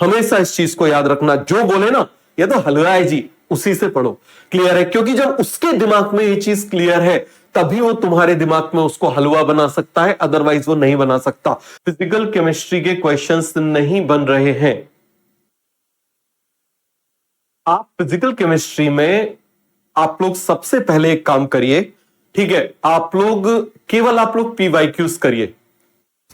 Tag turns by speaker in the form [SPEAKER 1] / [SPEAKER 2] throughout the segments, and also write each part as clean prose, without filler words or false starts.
[SPEAKER 1] हमेशा इस चीज को याद रखना, जो बोले ना ये तो हलवा है जी, उसी से पढ़ो। क्लियर है? क्योंकि जब उसके दिमाग में ये चीज क्लियर है तभी वो तुम्हारे दिमाग में उसको हलवा बना सकता है, अदरवाइज वो नहीं बना सकता। फिजिकल केमिस्ट्री के क्वेश्चंस नहीं बन रहे हैं। आप फिजिकल केमिस्ट्री में आप लोग सबसे पहले एक काम करिए, ठीक है, आप लोग पीवाईक्यूज करिए,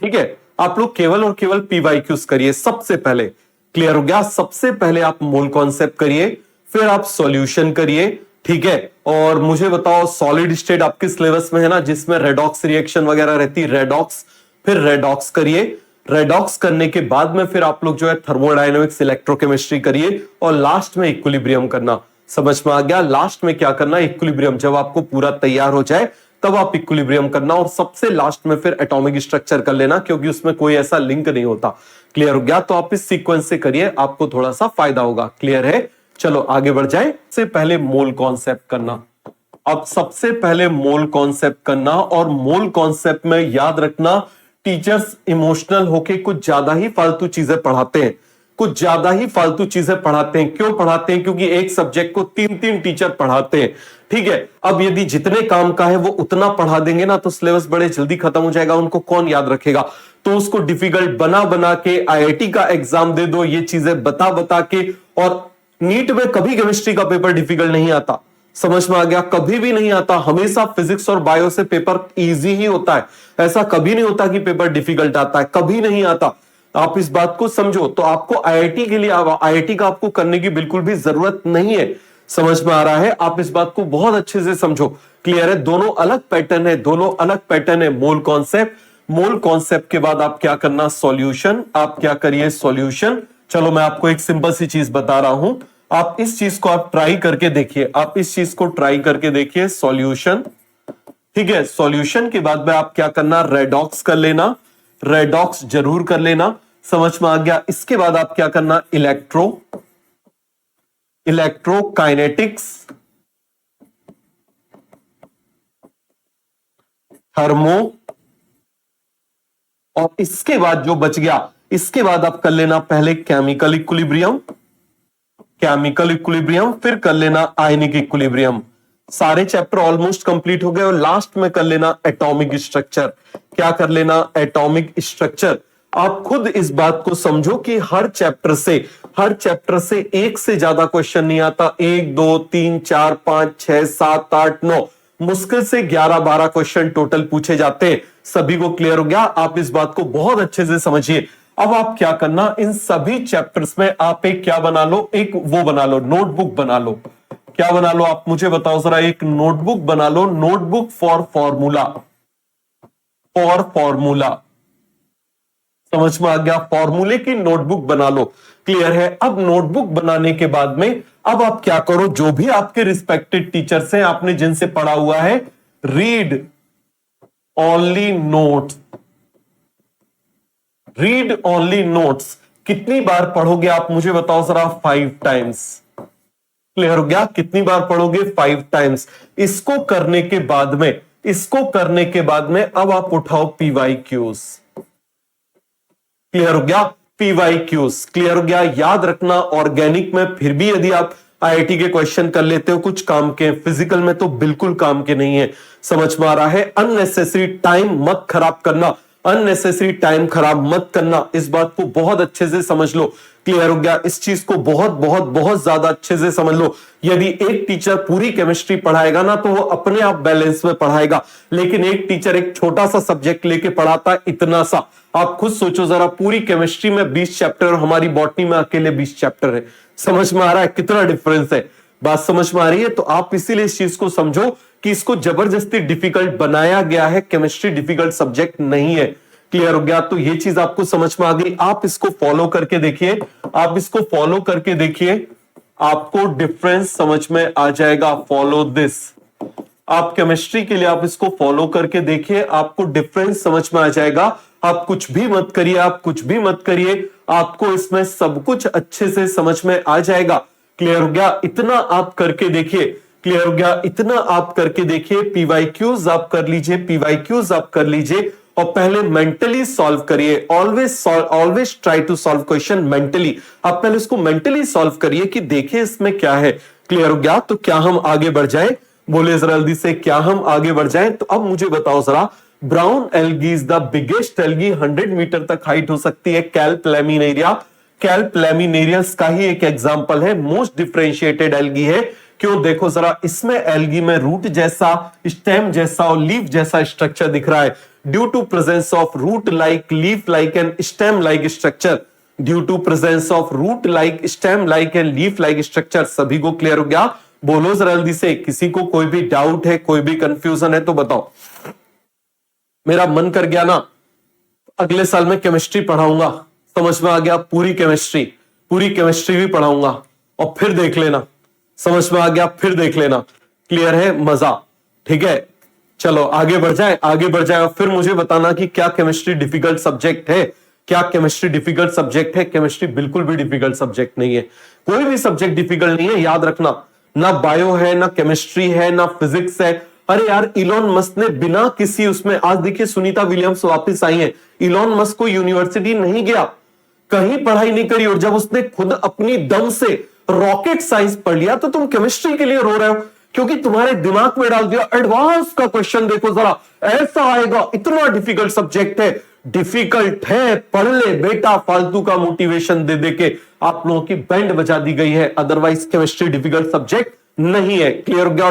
[SPEAKER 1] ठीक है, आप लोग केवल और केवल पीवाईक्यूज करिए सबसे पहले। क्लियर हो गया? सबसे पहले आप मोल कॉन्सेप्ट करिए, फिर आप सॉल्यूशन करिए, ठीक है। और मुझे बताओ सॉलिड स्टेट आपके सिलेबस में है ना, जिसमें रेडॉक्स रिएक्शन वगैरह रहती है, रेडॉक्स, फिर रेडॉक्स करिए। रेडॉक्स करने के बाद में फिर आप लोग जो है थर्मोडायनेमिक्स, इलेक्ट्रोकेमिस्ट्री करिए, और लास्ट में इक्विलिब्रियम करना। समझ में आ गया? लास्ट में क्या करना, इक्विलिब्रियम। जब आपको पूरा तैयार हो जाए तब आप इक्विलिब्रियम करना, और सबसे लास्ट में फिर एटॉमिक स्ट्रक्चर कर लेना, क्योंकि उसमें कोई ऐसा लिंक नहीं होता। क्लियर हो गया? तो आप इस सीक्वेंस से करिए, आपको थोड़ा सा फायदा होगा। क्लियर है? चलो आगे बढ़ जाए। सबसे पहले मोल कॉन्सेप्ट करना। अब सबसे पहले मोल कॉन्सेप्ट करना, और मोल कॉन्सेप्ट में याद रखना टीचर्स इमोशनल होके कुछ ज्यादा ही फालतू चीजें पढ़ाते हैं, कुछ ज्यादा ही फालतू चीजें पढ़ाते हैं। क्यों पढ़ाते हैं? क्योंकि एक सब्जेक्ट को 3-3 टीचर पढ़ाते हैं, ठीक है। अब यदि जितने काम का है वो उतना पढ़ा देंगे ना तो सिलेबस बड़े जल्दी खत्म हो जाएगा, उनको कौन याद रखेगा। तो उसको डिफिकल्ट बना बना के आईआईटी का एग्जाम दे दो, ये चीजें बता बता के। और नीट में कभी केमिस्ट्री का पेपर डिफिकल्ट नहीं आता, समझ में आ गया? कभी भी नहीं आता, हमेशा फिजिक्स और बायो से पेपर इजी ही होता है। ऐसा कभी नहीं होता कि पेपर डिफिकल्ट आता है, कभी नहीं आता। आप इस बात को समझो। तो आपको आईआईटी के लिए, आईआईटी का आपको करने की बिल्कुल भी जरूरत नहीं है। समझ में आ रहा है? आप इस बात को बहुत अच्छे से समझो। क्लियर है? दोनों अलग पैटर्न है, दोनों अलग पैटर्न है। मोल कॉन्सेप्ट, मोल कॉन्सेप्ट के बाद आप क्या करना, सॉल्यूशन। आप क्या करिए, सॉल्यूशन। चलो मैं आपको एक सिंपल सी चीज बता रहा हूं, आप इस चीज को आप ट्राई करके देखिए, आप इस चीज को ट्राई करके देखिए। सॉल्यूशन, ठीक है। सॉल्यूशन के बाद में आप क्या करना, रेडॉक्स कर लेना, रेडॉक्स जरूर कर लेना। समझ में आ गया? इसके बाद आप क्या करना, इलेक्ट्रोकाइनेटिक्स, थर्मो, और इसके बाद जो बच गया, इसके बाद आप कर लेना पहले केमिकल इक्विलिब्रियम, फिर कर लेना आयनिक इक्विलिब्रियम। सारे चैप्टर ऑलमोस्ट कंप्लीट हो गए, और लास्ट में कर लेना एटॉमिक स्ट्रक्चर। क्या कर लेना, एटॉमिक स्ट्रक्चर। आप खुद इस बात को समझो कि हर चैप्टर से एक से ज्यादा क्वेश्चन नहीं आता। 1 2 3 4 5 6 7 8 9, मुश्किल से 11-12 क्वेश्चन टोटल पूछे जाते हैं। सभी को क्लियर हो गया? आप इस बात को बहुत अच्छे से समझिए। अब आप क्या करना, इन सभी चैप्टर्स में आप एक क्या बना लो, एक वो बना लो, नोटबुक बना लो। क्या बना लो आप मुझे बताओ जरा, एक नोटबुक बना लो, नोटबुक फॉर फॉर्मूला, समझ में आ गया? फॉर्मूले की नोटबुक बना लो। क्लियर है? अब नोटबुक बनाने के बाद में अब आप क्या करो, जो भी आपके रिस्पेक्टेड टीचर्स हैं, आपने जिनसे पढ़ा हुआ है, read only notes, read only notes. कितनी बार पढ़ोगे आप मुझे बताओ जरा, 5 टाइम्स। क्लियर हो गया? कितनी बार पढ़ोगे, 5 टाइम्स। इसको करने के बाद में अब आप उठाओ पीवाईक्यूज। क्लियर हो गया? पीवाईक्यूज क्लियर हो गया? याद रखना, ऑर्गेनिक में फिर भी यदि आप आईआईटी के क्वेश्चन कर लेते हो कुछ काम के, फिजिकल में तो बिल्कुल काम के नहीं है। समझ में आ रहा है? अननेसेसरी टाइम मत खराब करना, अननेसेसरी टाइम खराब मत करना। इस बात को बहुत अच्छे से समझ लो। क्लियर हो गया? इस चीज को बहुत बहुत बहुत ज्यादा अच्छे से समझ लो। यदि एक टीचर पूरी केमिस्ट्री पढ़ाएगा ना तो वो अपने आप बैलेंस में पढ़ाएगा, लेकिन एक टीचर एक छोटा सा सब्जेक्ट लेके पढ़ाता है, इतना सा। आप खुद सोचो जरा, पूरी केमिस्ट्री में 20 चैप्टर और हमारी बॉटनी में अकेले 20 चैप्टर है। समझ में आ रहा है कितना डिफरेंस है? बात समझ में आ रही है? तो आप इसीलिए इस चीज को समझो कि इसको जबरदस्ती डिफिकल्ट बनाया गया है, केमिस्ट्री डिफिकल्ट सब्जेक्ट नहीं है। क्लियर हो गया? तो ये चीज आपको समझ में आ गई। आप इसको फॉलो करके देखिए, आप इसको फॉलो करके देखिए, आपको डिफरेंस समझ में आ जाएगा। फॉलो दिस, आप केमिस्ट्री के लिए आप इसको फॉलो करके देखिए, आपको डिफरेंस समझ में आ जाएगा। आप कुछ भी मत करिए, आप कुछ भी मत करिए, आपको इसमें सब कुछ अच्छे से समझ में आ जाएगा। क्लियर हो गया? इतना आप करके देखिए। क्लियर हो गया? इतना आप करके देखिए। पीवाईक्यूज आप कर लीजिए, पीवाईक्यूज आप कर लीजिए, और पहले मेंटली सॉल्व करिए। Always try to solve question mentally. आप पहले इसको मेंटली सॉल्व करिए कि देखिए इसमें क्या है। क्लियर हो गया? तो क्या हम आगे बढ़ जाएं? बोले जरा जल्दी से, क्या हम आगे बढ़ जाएं? तो अब मुझे बताओ जरा, brown algae is the biggest algae, 100 metre तक हाइट हो सकती है। कैल्प लैमिनेरिया, कैल्प लैमिनेरियस का ही एक एग्जांपल है, मोस्ट डिफरेंशिएटेड एल्गी है। क्यों? देखो जरा, इसमें एल्गी में रूट जैसा, स्टेम जैसा और लीफ जैसा स्ट्रक्चर दिख रहा है, due to presence of root like, leaf like and stem like structure. Due to presence of root like, stem like and leaf like structure. सभी को क्लियर हो गया? बोलो जरा जल्दी से, किसी को कोई भी डाउट है, कोई भी कंफ्यूजन है तो बताओ। मेरा मन कर गया ना, अगले साल में केमिस्ट्री पढ़ाऊंगा, समझ में आ गया? पूरी केमिस्ट्री भी पढ़ाऊंगा और फिर देख लेना, समझ में आ गया? फिर देख लेना। क्लियर है? मजा? ठीक है, चलो आगे बढ़ जाए और फिर मुझे बताना कि क्या केमिस्ट्री डिफिकल्ट सब्जेक्ट है? क्या केमिस्ट्री डिफिकल्ट सब्जेक्ट है? केमिस्ट्री बिल्कुल भी डिफिकल्ट सब्जेक्ट नहीं है। कोई भी सब्जेक्ट डिफिकल्ट नहीं है, याद रखना। ना बायो है, ना केमिस्ट्री है, ना फिजिक्स है। अरे यार, इलॉन मस्क ने बिना किसी उसमें, आज देखिए सुनीता विलियम्स वापस आई है। इलॉन मस्क को यूनिवर्सिटी नहीं गया, कहीं पढ़ाई नहीं करी, और जब उसने खुद अपनी दम से रॉकेट साइंस पढ़ लिया, तो तुम केमिस्ट्री के लिए रो रहे हो क्योंकि तुम्हारे दिमाग में डाल दिया एडवांस का क्वेश्चन। देखो जरा, ऐसा आएगा, इतना डिफिकल्ट सब्जेक्ट है। डिफिकल्ट है, पढ़ ले बेटा, फालतू का मोटिवेशन दे दे के आप लोगों की बैंड बजा दी गई है। अदरवाइज केमिस्ट्री डिफिकल्ट सब्जेक्ट नहीं है। क्लियर हो गया?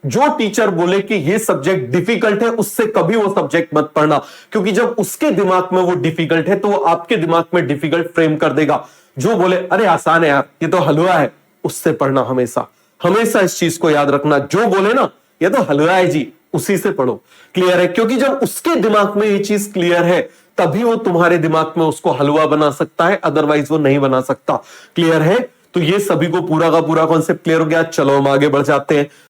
[SPEAKER 1] जो टीचर बोले कि ये सब्जेक्ट डिफिकल्ट है, उससे कभी वो सब्जेक्ट मत पढ़ना, क्योंकि जब उसके दिमाग में वो डिफिकल्ट है तो वो आपके दिमाग में डिफिकल्ट फ्रेम कर देगा। जो बोले अरे आसान है यार, ये तो हलवा है, उससे पढ़ना। हमेशा इस चीज को याद रखना, जो बोले ना ये तो हलवा है जी, उसी से पढ़ो। क्लियर है? क्योंकि जब उसके दिमाग में ये चीज क्लियर है, तभी वो तुम्हारे दिमाग में उसको हलवा बना सकता है, अदरवाइज वो नहीं बना सकता। क्लियर है? तो ये सभी को पूरा का पूरा कॉन्सेप्ट क्लियर हो गया। चलो हम आगे बढ़ जाते हैं।